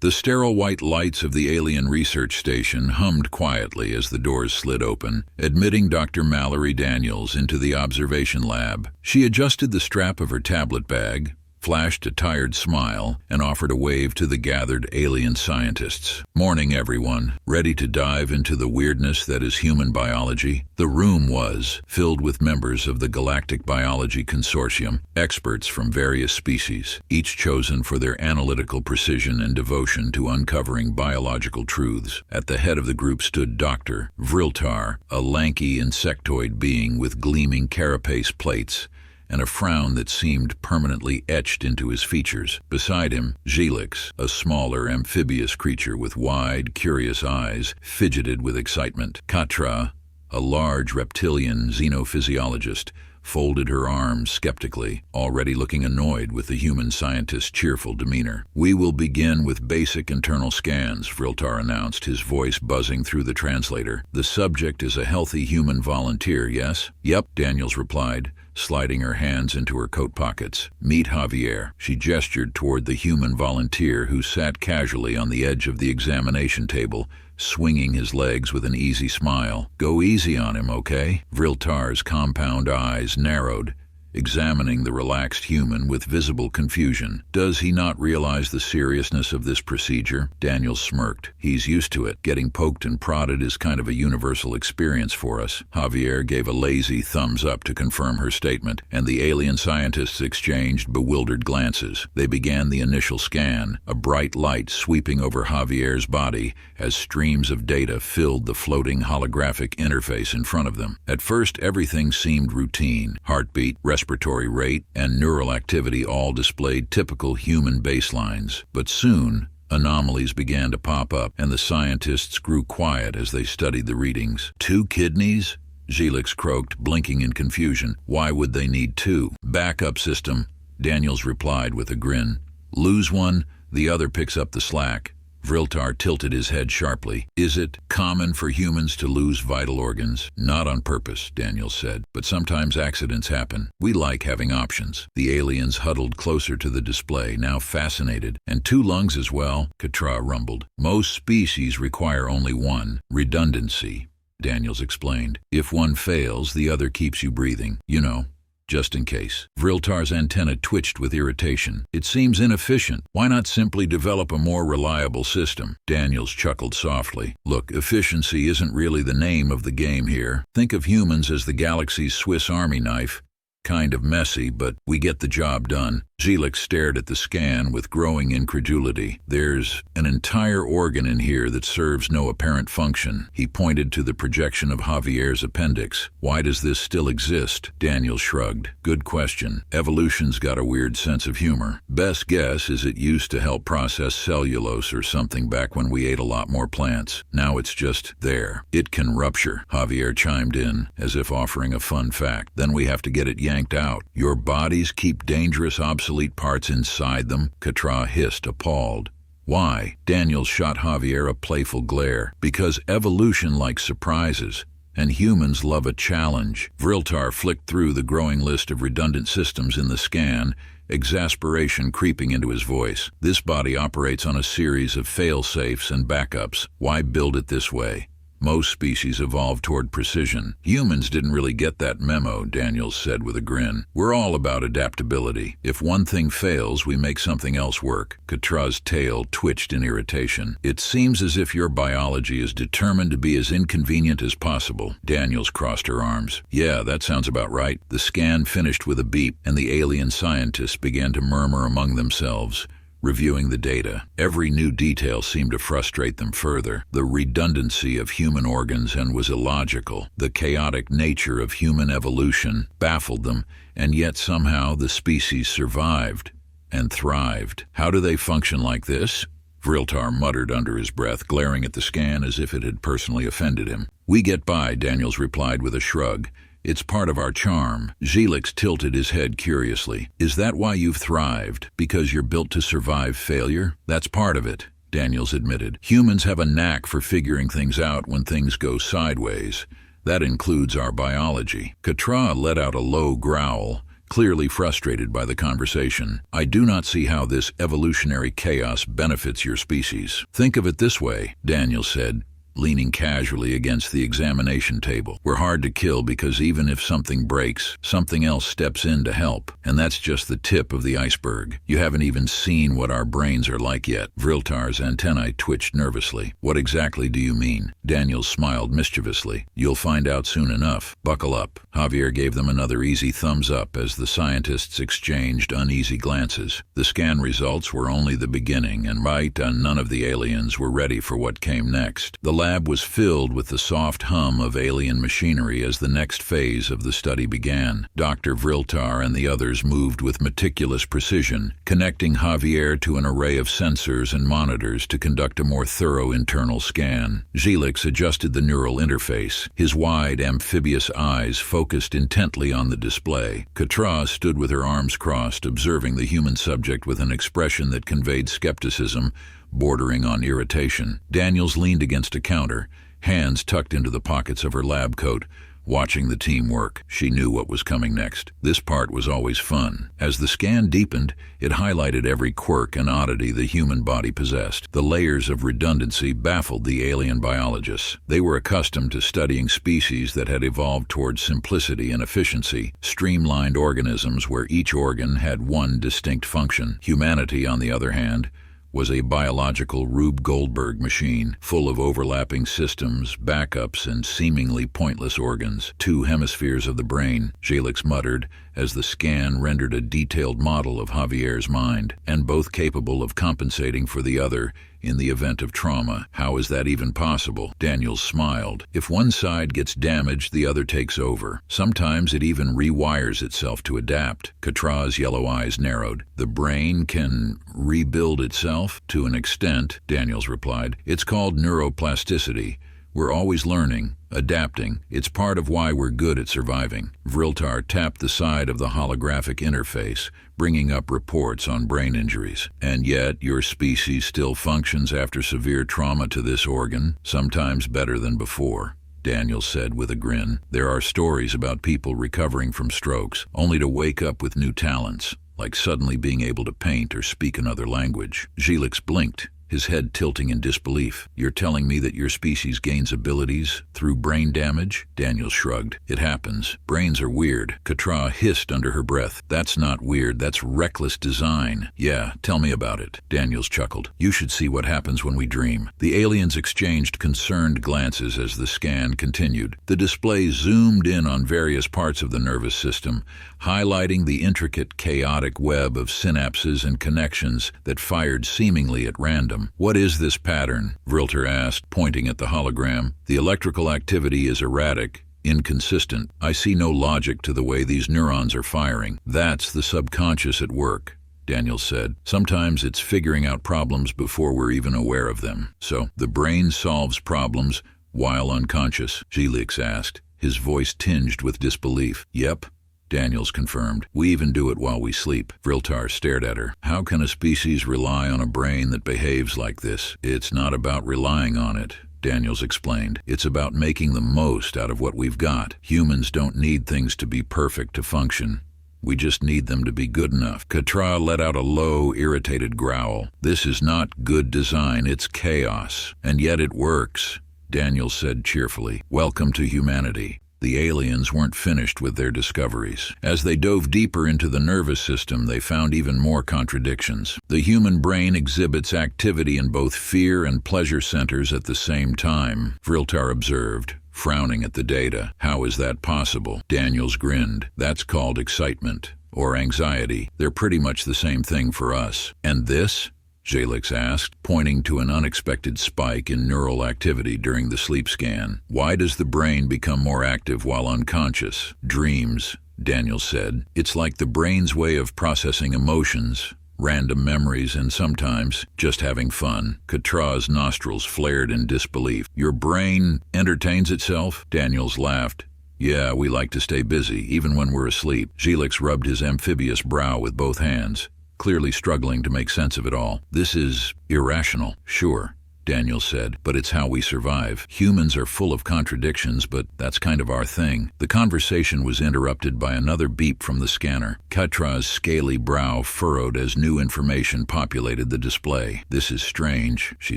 The sterile white lights of the alien research station hummed quietly as the doors slid open, admitting Dr. Mallory Daniels into the observation lab. She adjusted the strap of her tablet bag, flashed a tired smile, and offered a wave to the gathered alien scientists. "Morning, everyone. Ready to dive into the weirdness that is human biology?" The room was filled with members of the Galactic Biology Consortium, experts from various species, each chosen for their analytical precision and devotion to uncovering biological truths. At the head of the group stood Dr. Vriltar, a lanky insectoid being with gleaming carapace plates and a frown that seemed permanently etched into his features. Beside him, Helix, a smaller amphibious creature with wide, curious eyes, fidgeted with excitement. Katra, a large reptilian xenophysiologist, folded her arms skeptically, already looking annoyed with the human scientist's cheerful demeanor. "We will begin with basic internal scans," Vriltar announced, his voice buzzing through the translator. "The subject is a healthy human volunteer, yes?" "Yep," Daniels replied, sliding her hands into her coat pockets. "Meet Javier." She gestured toward the human volunteer who sat casually on the edge of the examination table, swinging his legs with an easy smile. "Go easy on him, okay?" Vriltar's compound eyes narrowed, examining the relaxed human with visible confusion. "Does he not realize the seriousness of this procedure?" Daniels smirked. "He's used to it. Getting poked and prodded is kind of a universal experience for us." Javier gave a lazy thumbs up to confirm her statement, and the alien scientists exchanged bewildered glances. They began the initial scan, a bright light sweeping over Javier's body as streams of data filled the floating holographic interface in front of them. At first, everything seemed routine. Heartbeat, respiratory rate, and neural activity all displayed typical human baselines. But soon, anomalies began to pop up, and the scientists grew quiet as they studied the readings. "2 kidneys?" Helix croaked, blinking in confusion. "Why would they need 2? Backup system," Daniels replied with a grin. "Lose one, the other picks up the slack." Vriltar tilted his head sharply. "Is it common for humans to lose vital organs?" "Not on purpose," Daniels said, "but sometimes accidents happen. We like having options." The aliens huddled closer to the display, now fascinated. "And 2 lungs as well," Katra rumbled. "Most species require only one. Redundancy," Daniels explained. "If one fails, the other keeps you breathing. You know, just in case." Vriltar's antenna twitched with irritation. "It seems inefficient. Why not simply develop a more reliable system?" Daniels chuckled softly. "Look, efficiency isn't really the name of the game here. Think of humans as the galaxy's Swiss Army knife. Kind of messy, but we get the job done." Helix stared at the scan with growing incredulity. "There's an entire organ in here that serves no apparent function." He pointed to the projection of Javier's appendix. "Why does this still exist?" Daniel shrugged. "Good question. Evolution's got a weird sense of humor. Best guess is it used to help process cellulose or something back when we ate a lot more plants. Now it's just there. It can rupture." Javier chimed in, as if offering a fun fact. "Then we have to get it yanked out." "Your bodies keep dangerous obsolete parts inside them?" Katra hissed, appalled. "Why?" Daniels shot Javier a playful glare. "Because evolution likes surprises, and humans love a challenge." Vriltar flicked through the growing list of redundant systems in the scan, exasperation creeping into his voice. "This body operates on a series of fail-safes and backups. Why build it this way? Most species evolved toward precision. Humans didn't really get that memo," Daniels said with a grin. "We're all about adaptability. If one thing fails, we make something else work." Katra's tail twitched in irritation. "It seems as if your biology is determined to be as inconvenient as possible." Daniels crossed her arms. "Yeah, that sounds about right." The scan finished with a beep, and the alien scientists began to murmur among themselves, reviewing the data. Every new detail seemed to frustrate them further. The redundancy of human organs was illogical. The chaotic nature of human evolution baffled them, and yet somehow the species survived and thrived. "How do they function like this?" Vriltar muttered under his breath, glaring at the scan as if it had personally offended him. "We get by," Daniels replied with a shrug. "It's part of our charm." Helix tilted his head curiously. "Is that why you've thrived? Because you're built to survive failure?" "That's part of it," Daniels admitted. "Humans have a knack for figuring things out when things go sideways. That includes our biology." Katra let out a low growl, clearly frustrated by the conversation. "I do not see how this evolutionary chaos benefits your species." "Think of it this way," Daniel said, leaning casually against the examination table. "We're hard to kill because even if something breaks, something else steps in to help. And that's just the tip of the iceberg. You haven't even seen what our brains are like yet." Vriltar's antennae twitched nervously. "What exactly do you mean?" Daniel smiled mischievously. "You'll find out soon enough. Buckle up." Javier gave them another easy thumbs up as the scientists exchanged uneasy glances. The scan results were only the beginning, and none of the aliens were ready for what came next. The lab was filled with the soft hum of alien machinery as the next phase of the study began. Dr. Vriltar and the others moved with meticulous precision, connecting Javier to an array of sensors and monitors to conduct a more thorough internal scan. Gilix adjusted the neural interface, his wide, amphibious eyes focused intently on the display. Catra stood with her arms crossed, observing the human subject with an expression that conveyed skepticism, bordering on irritation. Daniels leaned against a counter, hands tucked into the pockets of her lab coat, watching the team work. She knew what was coming next. This part was always fun. As the scan deepened, it highlighted every quirk and oddity the human body possessed. The layers of redundancy baffled the alien biologists. They were accustomed to studying species that had evolved towards simplicity and efficiency, streamlined organisms where each organ had one distinct function. Humanity, on the other hand, was a biological Rube Goldberg machine, full of overlapping systems, backups, and seemingly pointless organs. "Two hemispheres of the brain," Gilix muttered, as the scan rendered a detailed model of Javier's mind, "and both capable of compensating for the other in the event of trauma. How is that even possible?" Daniels smiled. "If one side gets damaged, the other takes over. Sometimes it even rewires itself to adapt." Catra's yellow eyes narrowed. "The brain can rebuild itself?" "To an extent," Daniels replied. "It's called neuroplasticity. We're always learning, adapting. It's part of why we're good at surviving." Vriltar tapped the side of the holographic interface, bringing up reports on brain injuries. "And yet, your species still functions after severe trauma to this organ, sometimes better than before," Daniel said with a grin. "There are stories about people recovering from strokes, only to wake up with new talents, like suddenly being able to paint or speak another language." Gilix blinked, his head tilting in disbelief. "You're telling me that your species gains abilities through brain damage?" Daniel shrugged. "It happens. Brains are weird." Catra hissed under her breath. "That's not weird, that's reckless design." "Yeah, tell me about it." Daniels chuckled. "You should see what happens when we dream." The aliens exchanged concerned glances as the scan continued. The display zoomed in on various parts of the nervous system, highlighting the intricate, chaotic web of synapses and connections that fired seemingly at random. "What is this pattern?" Vriltar asked, pointing at the hologram. "The electrical activity is erratic, inconsistent. I see no logic to the way these neurons are firing." "That's the subconscious at work," Daniel said. "Sometimes it's figuring out problems before we're even aware of them." "So, the brain solves problems while unconscious?" Gilix asked, his voice tinged with disbelief. "Yep," Daniels confirmed. "We even do it while we sleep." Vriltar stared at her. "How can a species rely on a brain that behaves like this?" "It's not about relying on it," Daniels explained. "It's about making the most out of what we've got. Humans don't need things to be perfect to function. We just need them to be good enough." Catra let out a low, irritated growl. "This is not good design, it's chaos. And yet it works," Daniels said cheerfully. "Welcome to humanity." The aliens weren't finished with their discoveries. As they dove deeper into the nervous system, they found even more contradictions. The human brain exhibits activity in both fear and pleasure centers at the same time, Vriltar observed, frowning at the data. "How is that possible?" Daniels grinned. "That's called excitement, or anxiety. They're pretty much the same thing for us." "And this?" Gilix asked, pointing to an unexpected spike in neural activity during the sleep scan. "Why does the brain become more active while unconscious?" "Dreams," Daniel said. "It's like the brain's way of processing emotions, random memories, and sometimes just having fun." Catra's nostrils flared in disbelief. "Your brain entertains itself?" Daniels laughed. "Yeah, we like to stay busy, even when we're asleep." Gilix rubbed his amphibious brow with both hands, clearly struggling to make sense of it all. "This is irrational." "Sure," Daniel said, but it's how we survive. Humans are full of contradictions, but that's kind of our thing. The conversation was interrupted by another beep from the scanner. Katra's scaly brow furrowed as new information populated the display. This is strange, she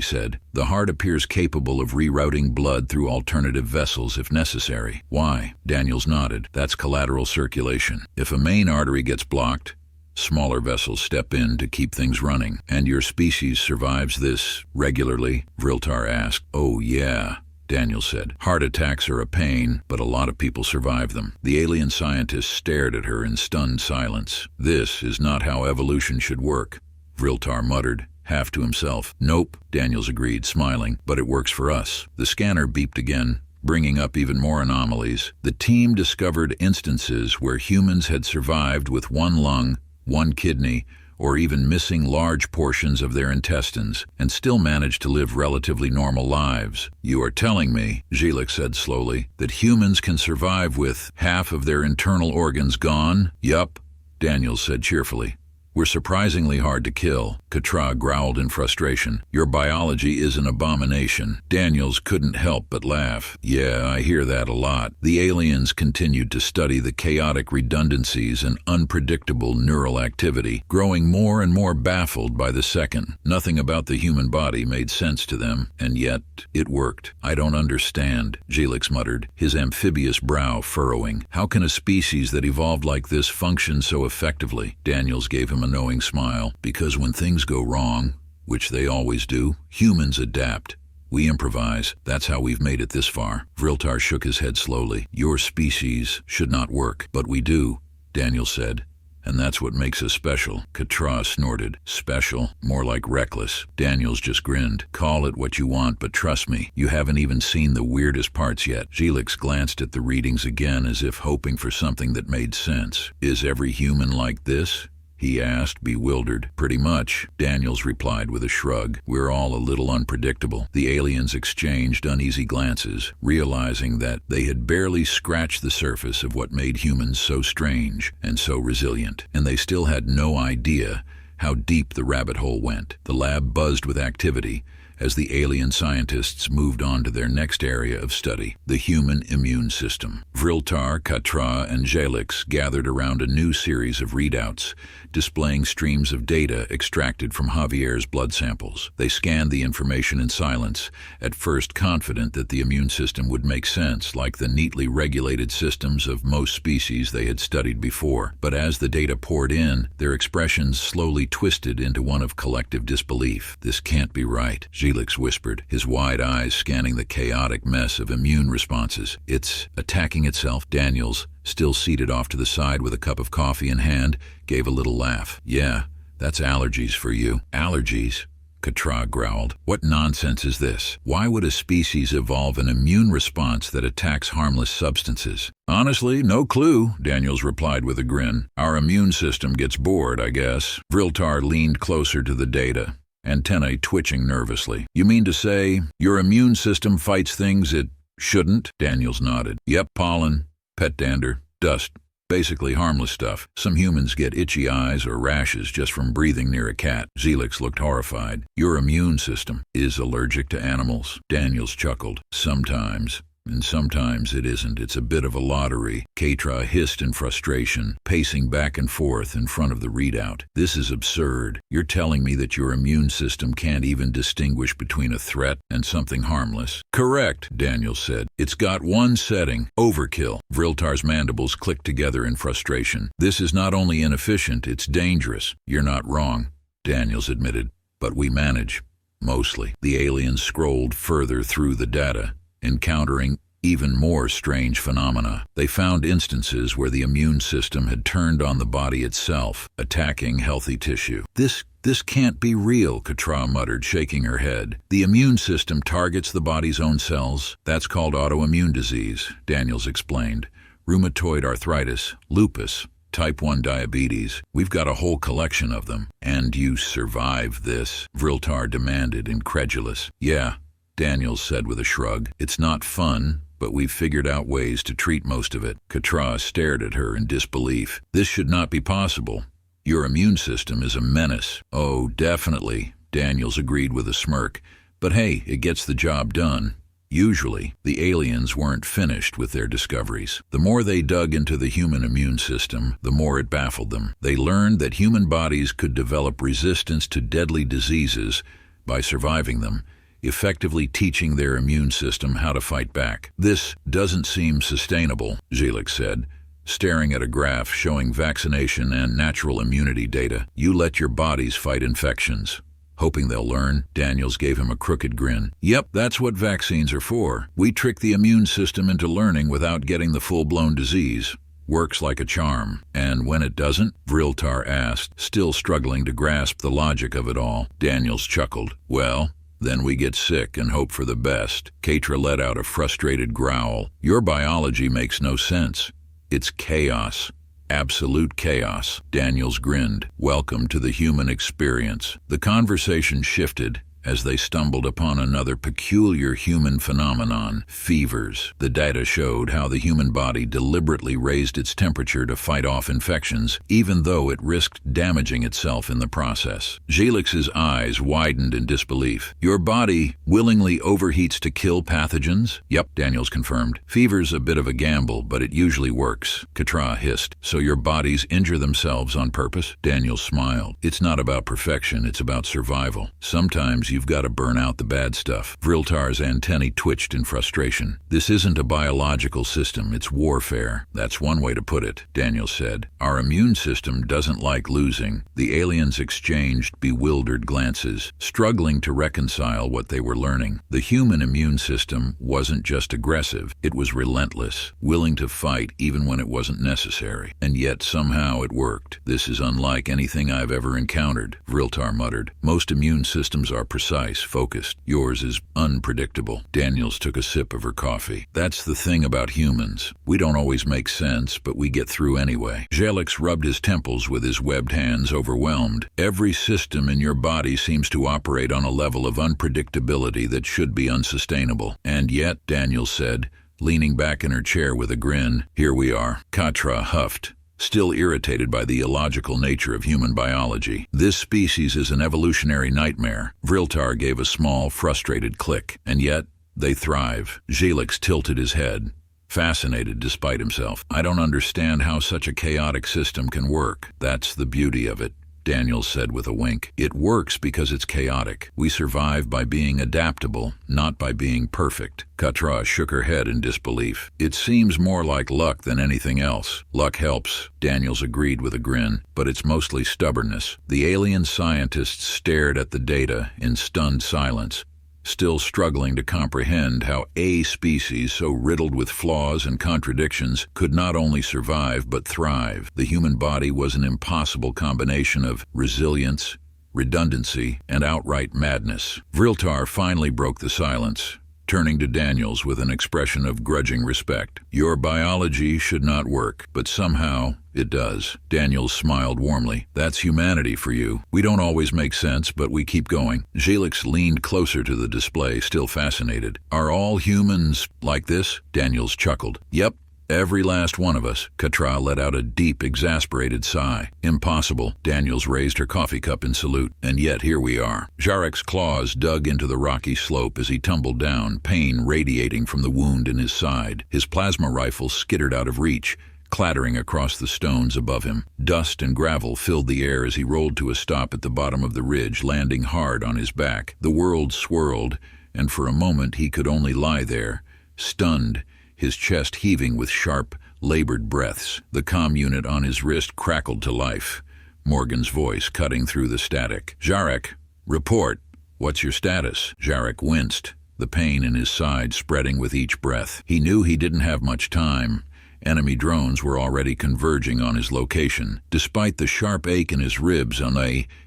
said. The heart appears capable of rerouting blood through alternative vessels if necessary. Why? Daniels nodded. That's collateral circulation. If a main artery gets blocked, smaller vessels step in to keep things running. And your species survives this regularly? Vriltar asked. Oh, yeah, Daniel said. Heart attacks are a pain, but a lot of people survive them. The alien scientist stared at her in stunned silence. This is not how evolution should work, Vriltar muttered, half to himself. Nope, Daniels agreed, smiling, but it works for us. The scanner beeped again, bringing up even more anomalies. The team discovered instances where humans had survived with one lung, one kidney, or even missing large portions of their intestines, and still managed to live relatively normal lives. You are telling me, Zhelix said slowly, that humans can survive with half of their internal organs gone? Yup, Daniels said cheerfully. We're surprisingly hard to kill, Katra growled in frustration. Your biology is an abomination. Daniels couldn't help but laugh. Yeah, I hear that a lot. The aliens continued to study the chaotic redundancies and unpredictable neural activity, growing more and more baffled by the second. Nothing about the human body made sense to them, and yet it worked. I don't understand, Zhelix muttered, his amphibious brow furrowing. How can a species that evolved like this function so effectively? Daniels gave him a knowing smile. Because when things go wrong, which they always do, humans adapt. We improvise. That's how we've made it this far. Vriltar shook his head slowly. Your species should not work, but we do, Daniel said. And that's what makes us special. Katra snorted. Special? More like reckless. Daniels just grinned. Call it what you want, but trust me, you haven't even seen the weirdest parts yet. Zhelix glanced at the readings again as if hoping for something that made sense. Is every human like this? He asked, bewildered. Pretty much, Daniels replied with a shrug. We're all a little unpredictable. The aliens exchanged uneasy glances, realizing that they had barely scratched the surface of what made humans so strange and so resilient, and they still had no idea how deep the rabbit hole went. The lab buzzed with activity as the alien scientists moved on to their next area of study, the human immune system. Vriltar, Katra, and Zhelix gathered around a new series of readouts, displaying streams of data extracted from Javier's blood samples. They scanned the information in silence, at first confident that the immune system would make sense, like the neatly regulated systems of most species they had studied before. But as the data poured in, their expressions slowly twisted into one of collective disbelief. This can't be right, Zhelix whispered, his wide eyes scanning the chaotic mess of immune responses. It's attacking itself. Daniels, still seated off to the side with a cup of coffee in hand, gave a little laugh. Yeah, that's allergies for you. Allergies? Katra growled. What nonsense is this? Why would a species evolve an immune response that attacks harmless substances? Honestly, no clue, Daniels replied with a grin. Our immune system gets bored, I guess. Vriltar leaned closer to the data, antennae twitching nervously. You mean to say your immune system fights things it shouldn't? Daniels nodded. Yep, pollen, pet dander, dust. Basically harmless stuff. Some humans get itchy eyes or rashes just from breathing near a cat. Zhelix looked horrified. Your immune system is allergic to animals. Daniels chuckled. Sometimes. And sometimes it isn't. It's a bit of a lottery. Katra hissed in frustration, pacing back and forth in front of the readout. This is absurd. You're telling me that your immune system can't even distinguish between a threat and something harmless? Correct, Daniel said. It's got one setting, overkill. Vriltar's mandibles clicked together in frustration. This is not only inefficient, it's dangerous. You're not wrong, Daniels admitted. But we manage. Mostly. The aliens scrolled further through the data, encountering even more strange phenomena. They found instances where the immune system had turned on the body itself, attacking healthy tissue. This can't be real, Katra muttered, shaking her head. The immune system targets the body's own cells. That's called autoimmune disease, Daniels explained. Rheumatoid arthritis, lupus, type 1 diabetes. We've got a whole collection of them. And you survive this? Vriltar demanded, incredulous. Yeah, Daniels said with a shrug. It's not fun, but we've figured out ways to treat most of it. Katra stared at her in disbelief. This should not be possible. Your immune system is a menace. Oh, definitely, Daniels agreed with a smirk. But hey, it gets the job done. Usually, the aliens weren't finished with their discoveries. The more they dug into the human immune system, the more it baffled them. They learned that human bodies could develop resistance to deadly diseases by surviving them, effectively teaching their immune system how to fight back. This doesn't seem sustainable, Zhelix said, staring at a graph showing vaccination and natural immunity data. You let your bodies fight infections. Hoping they'll learn, Daniels gave him a crooked grin. Yep, that's what vaccines are for. We trick the immune system into learning without getting the full-blown disease. Works like a charm. And when it doesn't? Vriltar asked, still struggling to grasp the logic of it all. Daniels chuckled. Well, then we get sick and hope for the best. Katra let out a frustrated growl. Your biology makes no sense. It's chaos. Absolute chaos. Daniels grinned. Welcome to the human experience. The conversation shifted as they stumbled upon another peculiar human phenomenon, fevers. The data showed how the human body deliberately raised its temperature to fight off infections, even though it risked damaging itself in the process. Zhelix's eyes widened in disbelief. Your body willingly overheats to kill pathogens? Yep, Daniels confirmed. Fever's a bit of a gamble, but it usually works. Katra hissed. So your bodies injure themselves on purpose? Daniels smiled. It's not about perfection, it's about survival. Sometimes you've got to burn out the bad stuff. Vriltar's antennae twitched in frustration. This isn't a biological system, it's warfare. That's one way to put it, Daniel said. Our immune system doesn't like losing. The aliens exchanged bewildered glances, struggling to reconcile what they were learning. The human immune system wasn't just aggressive, it was relentless, willing to fight even when it wasn't necessary. And yet somehow it worked. This is unlike anything I've ever encountered, Vriltar muttered. Most immune systems are precise, focused. Yours is unpredictable. Daniels took a sip of her coffee. That's the thing about humans. We don't always make sense, but we get through anyway. Zhelix rubbed his temples with his webbed hands, overwhelmed. Every system in your body seems to operate on a level of unpredictability that should be unsustainable. And yet, Daniels said, leaning back in her chair with a grin, here we are. Katra huffed, still irritated by the illogical nature of human biology. This species is an evolutionary nightmare. Vriltar gave a small, frustrated click. And yet, they thrive. Zhelix tilted his head, fascinated despite himself. I don't understand how such a chaotic system can work. That's the beauty of it, Daniels said with a wink. It works because it's chaotic. We survive by being adaptable, not by being perfect. Katra shook her head in disbelief. It seems more like luck than anything else. Luck helps, Daniels agreed with a grin, but it's mostly stubbornness. The alien scientists stared at the data in stunned silence, still struggling to comprehend how a species so riddled with flaws and contradictions could not only survive but thrive. The human body was an impossible combination of resilience, redundancy, and outright madness. Vriltar finally broke the silence, turning to Daniels with an expression of grudging respect. Your biology should not work, but somehow it does. Daniels smiled warmly. That's humanity for you. We don't always make sense, but we keep going. Zhelix leaned closer to the display, still fascinated. Are all humans like this? Daniels chuckled. Yep. Every last one of us. Katra let out a deep, exasperated sigh. Impossible. Daniels raised her coffee cup in salute. And yet here we are. Jarek's claws dug into the rocky slope as he tumbled down, pain radiating from the wound in his side. His plasma rifle skittered out of reach, clattering across the stones above him. Dust and gravel filled the air as he rolled to a stop at the bottom of the ridge, landing hard on his back. The world swirled, and for a moment he could only lie there, stunned, his chest heaving with sharp, labored breaths. The comm unit on his wrist crackled to life, Morgan's voice cutting through the static. Jarek, report. What's your status? Jarek winced, the pain in his side spreading with each breath. He knew he didn't have much time. Enemy drones were already converging on his location. Despite the sharp ache in his ribs,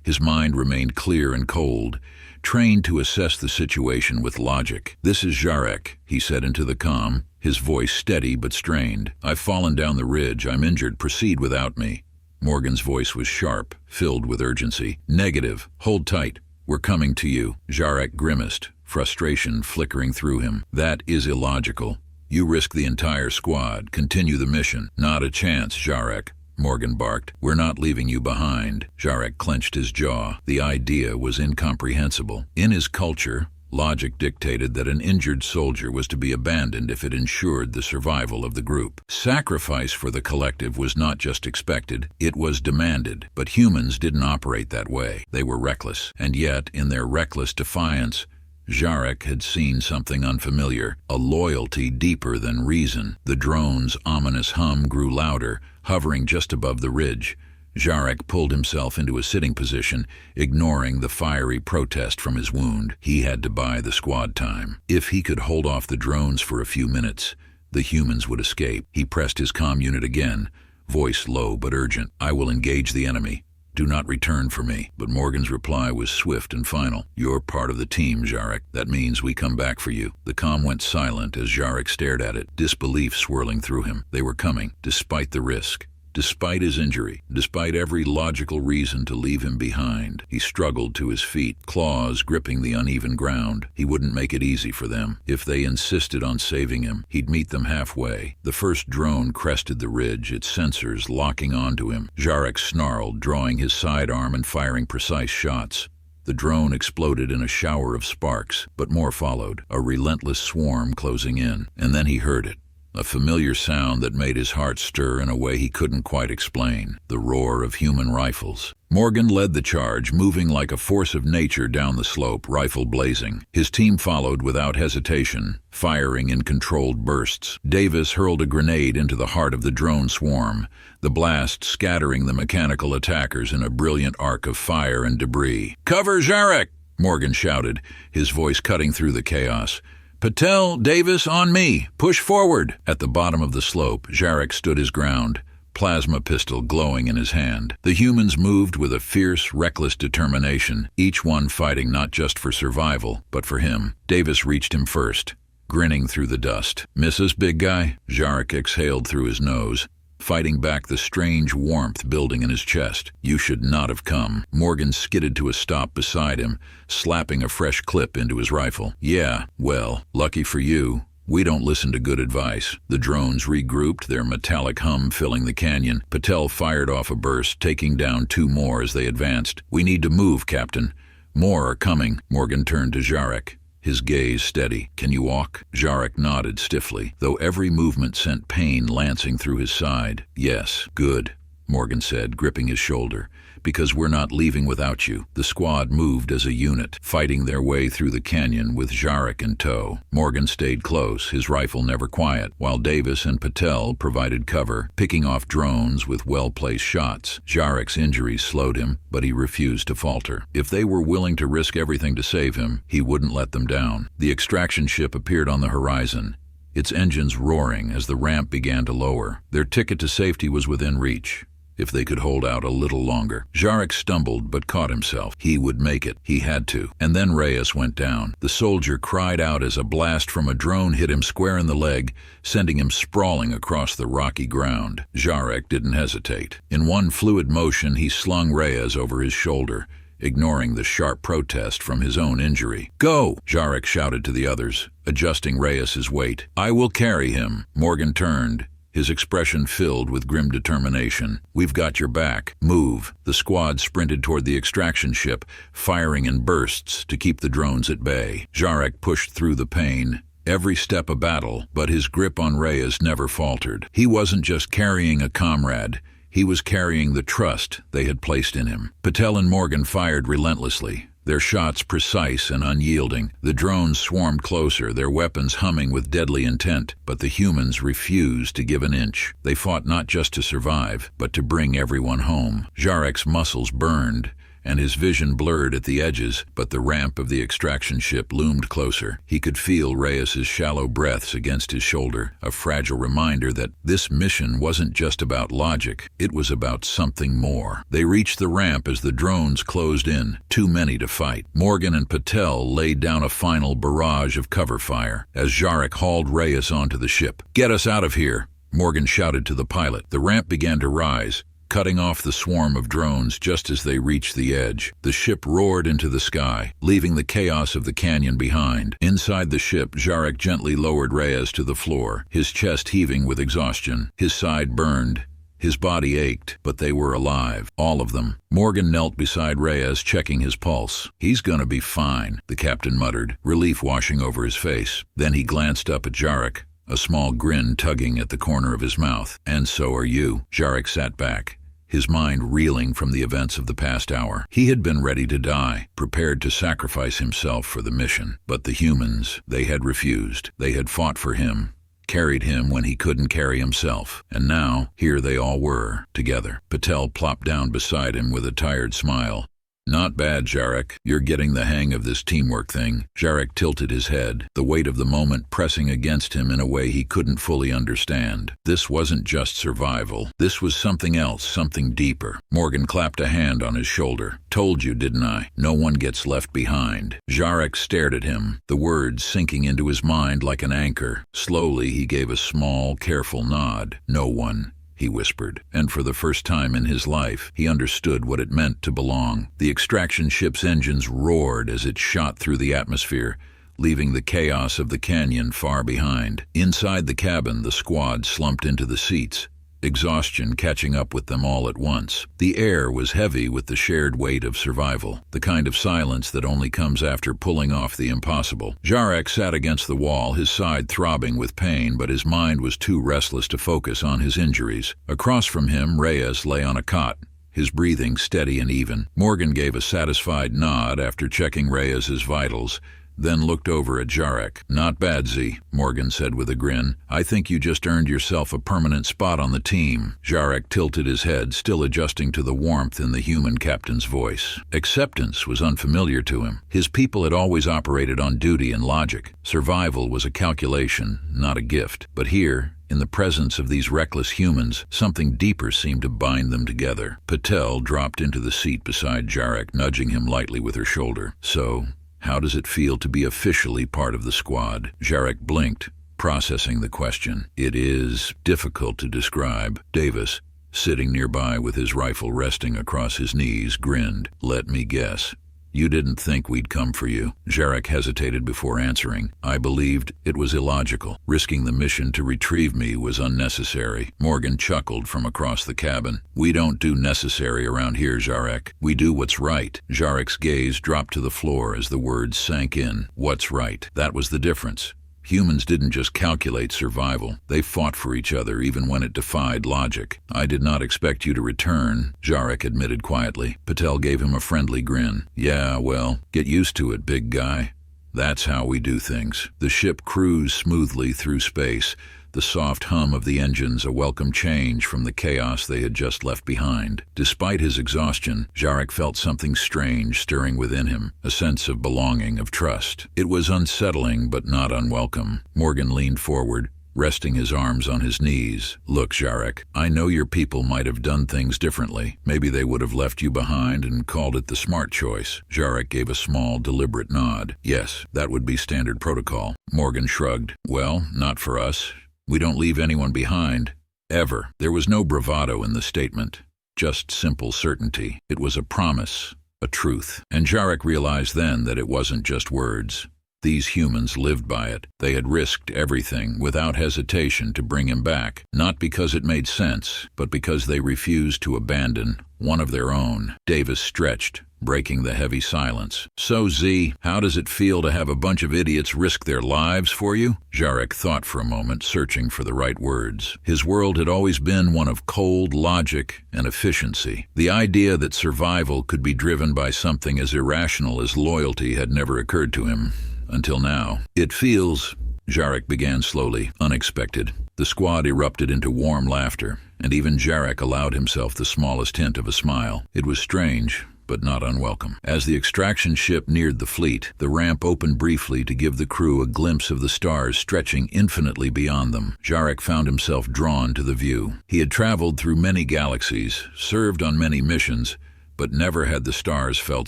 his mind remained clear and cold, trained to assess the situation with logic. This is Jarek, he said into the comm, his voice steady but strained. I've fallen down the ridge. I'm injured. Proceed without me. Morgan's voice was sharp, filled with urgency. Negative. Hold tight. We're coming to you. Jarek grimaced, frustration flickering through him. That is illogical. You risk the entire squad. Continue the mission. Not a chance, Jarek, Morgan barked. We're not leaving you behind. Jarek clenched his jaw. The idea was incomprehensible. In his culture, Logic dictated that an injured soldier was to be abandoned if it ensured the survival of the group. Sacrifice for the collective was not just expected, it was demanded. But humans didn't operate that way. They were reckless. And yet, in their reckless defiance, Jarek had seen something unfamiliar, a loyalty deeper than reason. The drone's ominous hum grew louder, hovering just above the ridge. Jarek pulled himself into a sitting position, ignoring the fiery protest from his wound. He had to buy the squad time. If he could hold off the drones for a few minutes, the humans would escape. He pressed his comm unit again, voice low but urgent. "I will engage the enemy. Do not return for me." But Morgan's reply was swift and final. "You're part of the team, Jarek. That means we come back for you." The comm went silent as Jarek stared at it, disbelief swirling through him. They were coming, despite the risk. Despite his injury, despite every logical reason to leave him behind. He struggled to his feet, claws gripping the uneven ground. He wouldn't make it easy for them. If they insisted on saving him, he'd meet them halfway. The first drone crested the ridge, its sensors locking onto him. Jarek snarled, drawing his sidearm and firing precise shots. The drone exploded in a shower of sparks, but more followed, a relentless swarm closing in. And then he heard it. A familiar sound that made his heart stir in a way he couldn't quite explain. The roar of human rifles. Morgan led the charge, moving like a force of nature down the slope, rifle blazing. His team followed without hesitation, firing in controlled bursts. Davis hurled a grenade into the heart of the drone swarm, the blast scattering the mechanical attackers in a brilliant arc of fire and debris. "Cover Jarek!" Morgan shouted, his voice cutting through the chaos. "Patel, Davis, on me! Push forward!" At the bottom of the slope, Jarek stood his ground, plasma pistol glowing in his hand. The humans moved with a fierce, reckless determination, each one fighting not just for survival, but for him. Davis reached him first, grinning through the dust. "Misses, big guy?" Jarek exhaled through his nose, fighting back the strange warmth building in his chest. "You should not have come." Morgan skidded to a stop beside him, slapping a fresh clip into his rifle. "Yeah, well, lucky for you. We don't listen to good advice." The drones regrouped, their metallic hum filling the canyon. Patel fired off a burst, taking down 2 more as they advanced. "We need to move, Captain. More are coming." Morgan turned to Jarek, his gaze steady. "Can you walk?" Jarek nodded stiffly, though every movement sent pain lancing through his side. "Yes." "Good," Morgan said, gripping his shoulder. "Because we're not leaving without you." The squad moved as a unit, fighting their way through the canyon with Jarek in tow. Morgan stayed close, his rifle never quiet, while Davis and Patel provided cover, picking off drones with well-placed shots. Jarek's injuries slowed him, but he refused to falter. If they were willing to risk everything to save him, he wouldn't let them down. The extraction ship appeared on the horizon, its engines roaring as the ramp began to lower. Their ticket to safety was within reach. If they could hold out a little longer. Jarek stumbled but caught himself. He would make it. He had to. And then Reyes went down. The soldier cried out as a blast from a drone hit him square in the leg, sending him sprawling across the rocky ground. Jarek didn't hesitate. In one fluid motion, he slung Reyes over his shoulder, ignoring the sharp protest from his own injury. "Go!" Jarek shouted to the others, adjusting Reyes's weight. "I will carry him." Morgan turned, his expression filled with grim determination. "We've got your back. Move." The squad sprinted toward the extraction ship, firing in bursts to keep the drones at bay. Jarek pushed through the pain, every step a battle, but his grip on Reyes never faltered. He wasn't just carrying a comrade, he was carrying the trust they had placed in him. Patel and Morgan fired relentlessly, their shots precise and unyielding. The drones swarmed closer, their weapons humming with deadly intent, but the humans refused to give an inch. They fought not just to survive, but to bring everyone home. Jarek's muscles burned, and his vision blurred at the edges, but the ramp of the extraction ship loomed closer. He could feel Reyes's shallow breaths against his shoulder, a fragile reminder that this mission wasn't just about logic, it was about something more. They reached the ramp as the drones closed in, too many to fight. Morgan and Patel laid down a final barrage of cover fire as Jarek hauled Reyes onto the ship. "Get us out of here," Morgan shouted to the pilot. The ramp began to rise, cutting off the swarm of drones just as they reached the edge. The ship roared into the sky, leaving the chaos of the canyon behind. Inside the ship, Jarek gently lowered Reyes to the floor, his chest heaving with exhaustion. His side burned, His body ached, but they were alive, all of them. Morgan knelt beside Reyes, checking his pulse. "He's gonna be fine," the captain muttered, relief washing over his face. Then he glanced up at Jarek, a small grin tugging at the corner of his mouth. "And so are you." Jarek sat back, his mind reeling from the events of the past hour. He had been ready to die, prepared to sacrifice himself for the mission. But the humans, they had refused. They had fought for him, carried him when he couldn't carry himself. And now, here they all were, together. Patel plopped down beside him with a tired smile. "Not bad, Jarek. You're getting the hang of this teamwork thing." Jarek tilted his head, the weight of the moment pressing against him in a way he couldn't fully understand. This wasn't just survival. This was something else, something deeper. Morgan clapped a hand on his shoulder. "Told you, didn't I? No one gets left behind." Jarek stared at him, the words sinking into his mind like an anchor. Slowly, he gave a small, careful nod. "No one," he whispered, and for the first time in his life, he understood what it meant to belong. The extraction ship's engines roared as it shot through the atmosphere, leaving the chaos of the canyon far behind. Inside the cabin, the squad slumped into the seats, exhaustion catching up with them all at once. The air was heavy with the shared weight of survival, the kind of silence that only comes after pulling off the impossible. Jarek sat against the wall, his side throbbing with pain, but his mind was too restless to focus on his injuries. Across from him, Reyes lay on a cot, his breathing steady and even. Morgan gave a satisfied nod after checking Reyes's vitals, then looked over at Jarek. "Not bad, Z," Morgan said with a grin. "I think you just earned yourself a permanent spot on the team." Jarek tilted his head, still adjusting to the warmth in the human captain's voice. Acceptance was unfamiliar to him. His people had always operated on duty and logic. Survival was a calculation, not a gift. But here, in the presence of these reckless humans, something deeper seemed to bind them together. Patel dropped into the seat beside Jarek, nudging him lightly with her shoulder. "So, how does it feel to be officially part of the squad?" Jarek blinked, processing the question. "It is difficult to describe." Davis, sitting nearby with his rifle resting across his knees, grinned. "Let me guess. You didn't think we'd come for you." Jarek hesitated before answering. "I believed it was illogical. Risking the mission to retrieve me was unnecessary." Morgan chuckled from across the cabin. "We don't do necessary around here, Jarek. We do what's right." Jarek's gaze dropped to the floor as the words sank in. What's right? That was the difference. Humans didn't just calculate survival. They fought for each other even when it defied logic. "I did not expect you to return," Jarek admitted quietly. Patel gave him a friendly grin. "Yeah, well, get used to it, big guy. That's how we do things." The ship cruised smoothly through space, the soft hum of the engines a welcome change from the chaos they had just left behind. Despite his exhaustion, Jarek felt something strange stirring within him, a sense of belonging, of trust. It was unsettling but not unwelcome. Morgan leaned forward, resting his arms on his knees. "Look, Jarek, I know your people might have done things differently. Maybe they would have left you behind and called it the smart choice." Jarek gave a small, deliberate nod. "Yes, that would be standard protocol." Morgan shrugged. "Well, not for us. We don't leave anyone behind. Ever." There was no bravado in the statement, just simple certainty. It was a promise, a truth. And Jarek realized then that it wasn't just words. These humans lived by it. They had risked everything without hesitation to bring him back, not because it made sense, but because they refused to abandon one of their own. Davis stretched, breaking the heavy silence. "So, Z, how does it feel to have a bunch of idiots risk their lives for you?" Jarek thought for a moment, searching for the right words. His world had always been one of cold logic and efficiency. The idea that survival could be driven by something as irrational as loyalty had never occurred to him. Until now. "It feels," Jarek began slowly, "unexpected." The squad erupted into warm laughter, and even Jarek allowed himself the smallest hint of a smile. It was strange, but not unwelcome. As the extraction ship neared the fleet, the ramp opened briefly to give the crew a glimpse of the stars stretching infinitely beyond them. Jarek found himself drawn to the view. He had traveled through many galaxies, served on many missions, but never had the stars felt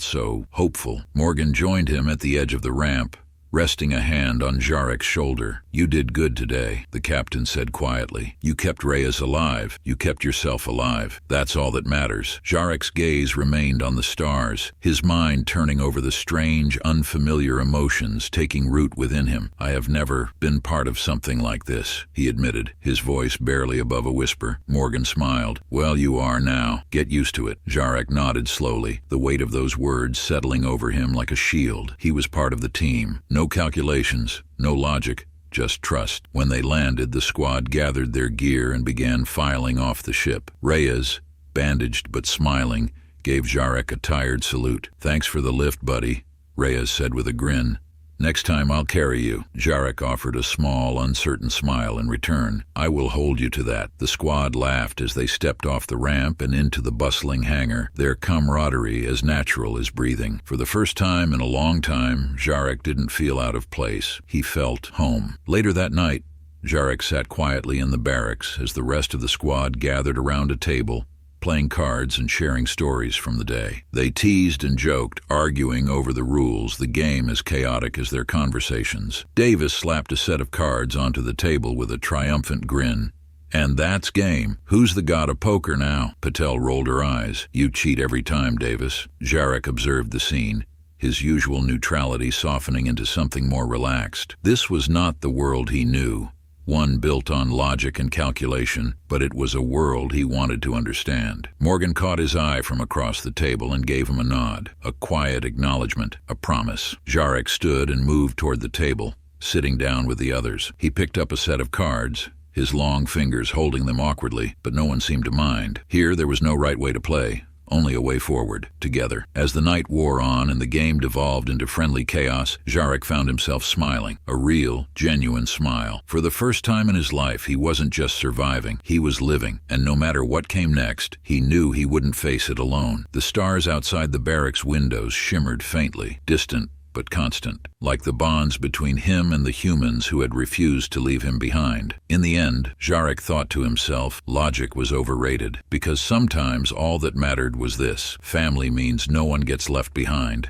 so hopeful. Morgan joined him at the edge of the ramp, resting a hand on Jarek's shoulder. "You did good today," the captain said quietly. "You kept Reyes alive. You kept yourself alive. That's all that matters." Jarek's gaze remained on the stars, his mind turning over the strange, unfamiliar emotions taking root within him. "I have never been part of something like this," he admitted, his voice barely above a whisper. Morgan smiled. "Well, you are now. Get used to it." Jarek nodded slowly, the weight of those words settling over him like a shield. He was part of the team. No calculations, no logic, just trust. When they landed, the squad gathered their gear and began filing off the ship. Reyes, bandaged but smiling, gave Jarek a tired salute. "Thanks for the lift, buddy," Reyes said with a grin. "Next time I'll carry you." Jarek offered a small, uncertain smile in return. "I will hold you to that." The squad laughed as they stepped off the ramp and into the bustling hangar, their camaraderie as natural as breathing. For the first time in a long time, Jarek didn't feel out of place. He felt home. Later that night, Jarek sat quietly in the barracks as the rest of the squad gathered around a table, playing cards and sharing stories from the day. They teased and joked, arguing over the rules, the game as chaotic as their conversations. Davis slapped a set of cards onto the table with a triumphant grin. "And that's game. Who's the god of poker now?" Patel rolled her eyes. "You cheat every time, Davis." Jarek observed the scene, his usual neutrality softening into something more relaxed. This was not the world he knew, one built on logic and calculation, but it was a world he wanted to understand. Morgan caught his eye from across the table and gave him a nod, a quiet acknowledgement, a promise. Jarek stood and moved toward the table, sitting down with the others. He picked up a set of cards, his long fingers holding them awkwardly, but no one seemed to mind. Here there was no right way to play, only a way forward, together. As the night wore on and the game devolved into friendly chaos, Jarek found himself smiling, a real, genuine smile. For the first time in his life, he wasn't just surviving, he was living, and no matter what came next, he knew he wouldn't face it alone. The stars outside the barracks windows shimmered faintly, distant but constant, like the bonds between him and the humans who had refused to leave him behind. In the end, Jarek thought to himself, logic was overrated, because sometimes all that mattered was this: family means no one gets left behind.